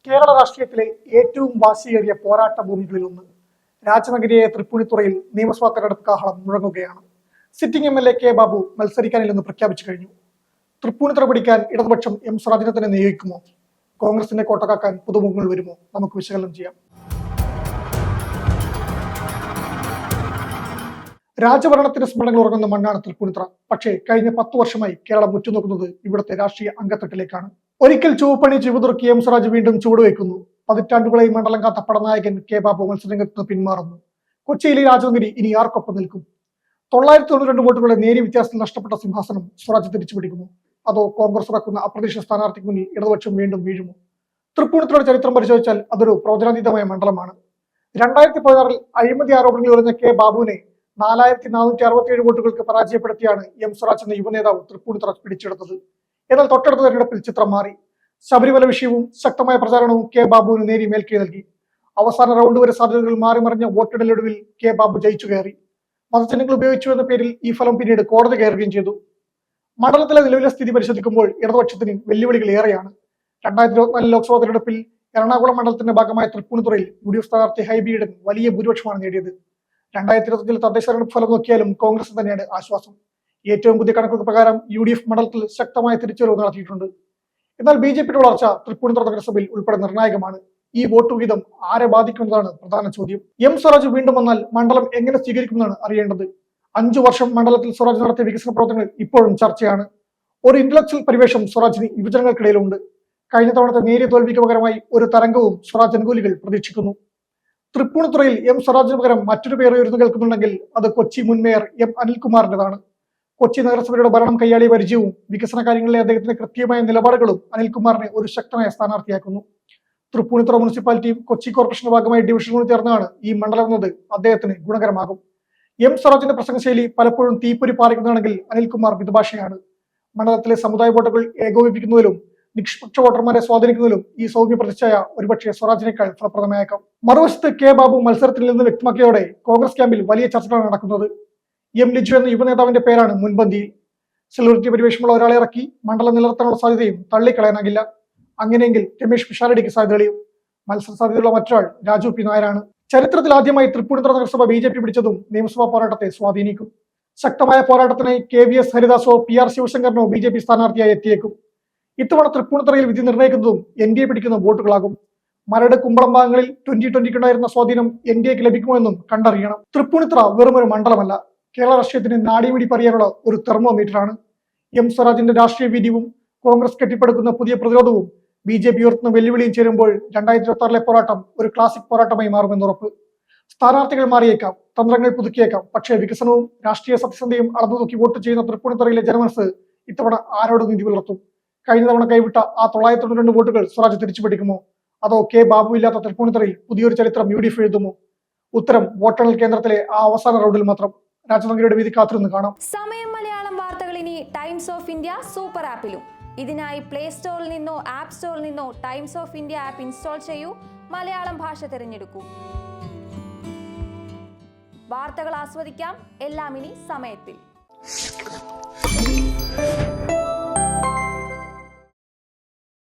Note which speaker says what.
Speaker 1: കേരള രാഷ്ട്രീയത്തിലെ ഏറ്റവും വാശിയേറിയ പോരാട്ട ഭൂമികളിലൊന്ന് രാജനഗരിയായ തൃപ്പൂണിത്തുറയിൽ നിയമസഭാ തെരഞ്ഞെടുപ്പ് കാഹളം മുഴങ്ങുകയാണ്. സിറ്റിംഗ് MLA കെ ബാബു മത്സരിക്കാനില്ലെന്ന് പ്രഖ്യാപിച്ചു കഴിഞ്ഞു. തൃപ്പൂണിത്തുറ പിടിക്കാൻ ഇടതുപക്ഷം M സ്വരാജിനെ തന്നെ നിയോഗിക്കുമോ? കോൺഗ്രസിന്റെ കോട്ടകാക്കാൻ പുതുമുഖങ്ങൾ വരുമോ? നമുക്ക് വിശകലനം ചെയ്യാം. രാജഭരണത്തിന്റെ സ്മരണകൾ ഉറങ്ങുന്ന മണ്ണാണ് തൃപ്പൂണിത്തുറ. പക്ഷേ കഴിഞ്ഞ 10 വർഷമായി കേരളം ഉറ്റുനോക്കുന്നത് ഇവിടുത്തെ രാഷ്ട്രീയ അങ്കത്തട്ടിലേക്കാണ്. ഒരിക്കൽ ചുവപ്പണി ചുവതുറുക്കി M സ്വരാജ് വീണ്ടും ചുവടുവെക്കുന്നു. പതിറ്റാണ്ടുകളായി മണ്ഡലം കാത്ത പടനായകൻ കെ ബാബു മത്സരരംഗത്ത് പിന്മാറുന്നു. കൊച്ചിയിലെ രാജനഗരി ഇനി ആർക്കൊപ്പം നിൽക്കും? 992 വോട്ടുകളുടെ നേരിയ വ്യത്യാസത്തിൽ നഷ്ടപ്പെട്ട സിംഹാസനം സ്വരാജ് തിരിച്ചുപിടിക്കുമോ? അതോ കോൺഗ്രസ് ഇറക്കുന്ന അപ്രതീക്ഷിത സ്ഥാനാർത്ഥിക്ക് മുന്നിൽ ഇടതുപക്ഷം വീണ്ടും വീഴുമോ? തൃപ്പൂണിത്തുറയുടെ ചരിത്രം പരിശോധിച്ചാൽ അതൊരു പ്രവചനാതീതമായ മണ്ഡലമാണ്. 2016 അഴിമതി ആരോപണങ്ങൾ ഉയർന്ന കെ ബാബുവിനെ 4467 വോട്ടുകൾക്ക് പരാജയപ്പെടുത്തിയാണ് M സ്വരാജ് എന്ന യുവനേതാവ് തൃപ്പൂണിത്തുറ പിടിച്ചെടുത്തത്. എന്നാൽ തൊട്ടടുത്ത തെരഞ്ഞെടുപ്പിൽ ചിത്രം മാറി. ശബരിമല വിഷയവും ശക്തമായ പ്രചാരണവും കെ ബാബുവിന് നേരി മേൽക്കൈ നൽകി. അവസാന റൗണ്ട് വരെ സാധ്യതകൾ മാറിമറിഞ്ഞ വോട്ടെടുപ്പിൽ കെ ബാബു ജയിച്ചു കയറി. മതചിഹ്നങ്ങൾ ഉപയോഗിച്ചു എന്ന പേരിൽ ഈ ഫലം പിന്നീട് കോടതി കയറുകയും ചെയ്തു. മണ്ഡലത്തിലെ നിലവിലെ സ്ഥിതി പരിശോധിക്കുമ്പോൾ ഇടതുപക്ഷത്തിന് വെല്ലുവിളികൾ ഏറെയാണ്. 2024 ലോക്സഭാ തെരഞ്ഞെടുപ്പിൽ എറണാകുളം മണ്ഡലത്തിന്റെ ഭാഗമായ തൃപ്പൂണിത്തുറയിൽ UDF സ്ഥാനാർത്ഥി ഹൈബി ഈഡൻ വലിയ ഭൂരിപക്ഷമാണ് നേടിയത്. 2025 തദ്ദേശ തെരഞ്ഞെടുപ്പ് ഫലം നോക്കിയാലും കോൺഗ്രസ് തന്നെയാണ് ആശ്വാസം. ഏറ്റവും പുതിയ കണക്കുകൾ പ്രകാരം UDF മണ്ഡലത്തിൽ ശക്തമായ തിരിച്ചുവരവ് നടത്തിയിട്ടുണ്ട്. എന്നാൽ BJPയുടെ വളർച്ച തൃപ്പൂണിത്തുറ നഗരസഭയിൽ ഉൾപ്പെടെ നിർണായകമാണ്. ഈ വോട്ട് വിഹിതം ആരെ ബാധിക്കുന്നതാണ് പ്രധാന ചോദ്യം. M സ്വരാജ് വീണ്ടും വന്നാൽ മണ്ഡലം എങ്ങനെ സ്വീകരിക്കുമെന്നാണ് അറിയേണ്ടത്. 5 വർഷം മണ്ഡലത്തിൽ സ്വരാജ് നടത്തിയ വികസന പ്രവർത്തനങ്ങൾ ഇപ്പോഴും ചർച്ചയാണ്. ഒരു ഇന്റലക്ച്വൽ പരിവേഷം സ്വരാജിന് യുവജനങ്ങൾക്കിടയിലുണ്ട്. കഴിഞ്ഞ തവണത്തെ നേരിയ തോൽവിക്ക് പകരമായി ഒരു തരംഗവും സ്വരാജ് അനുകൂലികൾ പ്രതീക്ഷിക്കുന്നു. തൃപ്പൂണിത്തുറയിൽ M സ്വരാജിന് പകരം മറ്റൊരു പേര് ഉയർന്നു കേൾക്കുന്നുണ്ടെങ്കിൽ അത് കൊച്ചി മുൻ മേയർ M അനിൽകുമാറിന്റേതാണ്. കൊച്ചി നഗരസഭയുടെ ഭരണം കൈയാളിയ പരിചയവും വികസന കാര്യങ്ങളിലെ അദ്ദേഹത്തിന്റെ കൃത്യമായ നിലപാടുകളും അനിൽകുമാറിനെ ഒരു ശക്തമായ സ്ഥാനാർത്ഥിയാക്കുന്നു. തൃപ്പൂണിത്തുറ മുനിസിപ്പാലിറ്റിയും കൊച്ചി കോർപ്പറേഷന്റെ ഭാഗമായി ഡിവിഷനുകൾ ചേർന്നാണ് ഈ മണ്ഡലം എന്നത് അദ്ദേഹത്തിന് ഗുണകരമാകും. M സ്വരാജിന്റെ പ്രസംഗശൈലി പലപ്പോഴും തീപ്പൊരി പാറിക്കുന്നതാണെങ്കിൽ അനിൽകുമാർ മിതഭാഷയാണ്. മണ്ഡലത്തിലെ സമുദായ വോട്ടുകൾ ഏകോപിപ്പിക്കുന്നതിലും നിഷ്പക്ഷ വോട്ടർമാരെ സ്വാധീനിക്കുന്നതിലും ഈ സൗമ്യ പ്രതിച്ഛായ ഒരുപക്ഷെ സ്വരാജിനേക്കാൾ ഫലപ്രദമായേക്കാം. മറുവശത്ത് കെ ബാബു മത്സരത്തിൽ നിന്ന് വ്യക്തമാക്കിയോടെ കോൺഗ്രസ് ക്യാമ്പിൽ വലിയ ചർച്ചകളാണ് നടക്കുന്നത്. M ലിജു എന്ന യുവനേതാവിന്റെ പേരാണ് മുൻപന്തിയിൽ. സെലിബ്രിറ്റി പരിവേഷമുള്ള ഒരാളെ ഇറക്കി മണ്ഡലം നിലനിർത്താനുള്ള സാധ്യതയും തള്ളിക്കളയാനാകില്ല. അങ്ങനെയെങ്കിൽ രമേശ് പിഷാരടിക്ക് സാധ്യത തെളിയും. മത്സര സാധ്യതയുള്ള മറ്റൊരാൾ രാജു പി നായരാണ്. ചരിത്രത്തിൽ ആദ്യമായി തൃപ്പൂണിത്തുറ നഗരസഭ BJP പിടിച്ചതും നിയമസഭാ പോരാട്ടത്തെ സ്വാധീനിക്കും. ശക്തമായ പോരാട്ടത്തിനായി KVS ഹരിദാസോ PR ശിവശങ്കറിനോ BJP സ്ഥാനാർത്ഥിയായി എത്തിയേക്കും. ഇത്തവണ തൃപ്പൂണിത്തുറയിൽ വിധി നിർണ്ണയിക്കുന്നതും NDA പിടിക്കുന്ന വോട്ടുകളാകും. മരട് കുമ്പളം ഭാഗങ്ങളിൽ 2020 സ്വാധീനം NDAക്ക് ലഭിക്കുമോ എന്നും കണ്ടറിയണം. തൃപ്പൂണിത്തുറ വെറും ഒരു മണ്ഡലമല്ല, കേരള രാഷ്ട്രീയത്തിന് നാടിമിടിപ്പ് അറിയാനുള്ള ഒരു തെർമോമീറ്ററാണ്. M സ്വരാജിന്റെ രാഷ്ട്രീയ വീര്യവും കോൺഗ്രസ് കെട്ടിപ്പടുക്കുന്ന പുതിയ പ്രതിരോധവും BJP ഉയർത്തുന്ന വെല്ലുവിളിയും ചേരുമ്പോൾ 2026 പോരാട്ടം ഒരു ക്ലാസിക് പോരാട്ടമായി മാറുമെന്നുറപ്പ്. സ്ഥാനാർത്ഥികൾ മാറിയേക്കാം, തന്ത്രങ്ങൾ പുതുക്കിയേക്കാം, പക്ഷേ വികസനവും രാഷ്ട്രീയ സത്യസന്ധയും അളന്നു നോക്കി വോട്ട് ചെയ്യുന്ന തൃപ്പൂണിത്തുറയിലെ ജനമനസ് ഇത്തവണ ആരോട് നീതി പുലർത്തും? കഴിഞ്ഞ തവണ കൈവിട്ട ആ 992 വോട്ടുകൾ സ്വരാജ് തിരിച്ചുപിടിക്കുമോ? അതോ കെ ബാബു ഇല്ലാത്ത തൃപ്പൂണിത്തുറയിൽ പുതിയൊരു ചരിത്രം UDF എഴുതുമോ? ഉത്തരം വോട്ടെണ്ണൽ കേന്ദ്രത്തിലെ ആ അവസാന റൗണ്ടിൽ മാത്രം. രാജനഗരിയുടെ വീതി കാത്തിരുന്ന് കാണാം.
Speaker 2: സമയം മലയാളം വാർത്തകൾ ഇനി ടൈംസ് ഓഫ് ഇന്ത്യ സൂപ്പർ ആപ്പിലും. ഇതിനായി പ്ലേ സ്റ്റോറിൽ നിന്നോ ആപ്പ് സ്റ്റോറിൽ നിന്നോ times of India app install ചെയ്യൂ. മലയാളം ഭാഷ തിരഞ്ഞെടുക്കൂ. വാർത്തകൾ ആസ്വദിക്കാം. എല്ലാം ഇനി സമയത്തിൽ.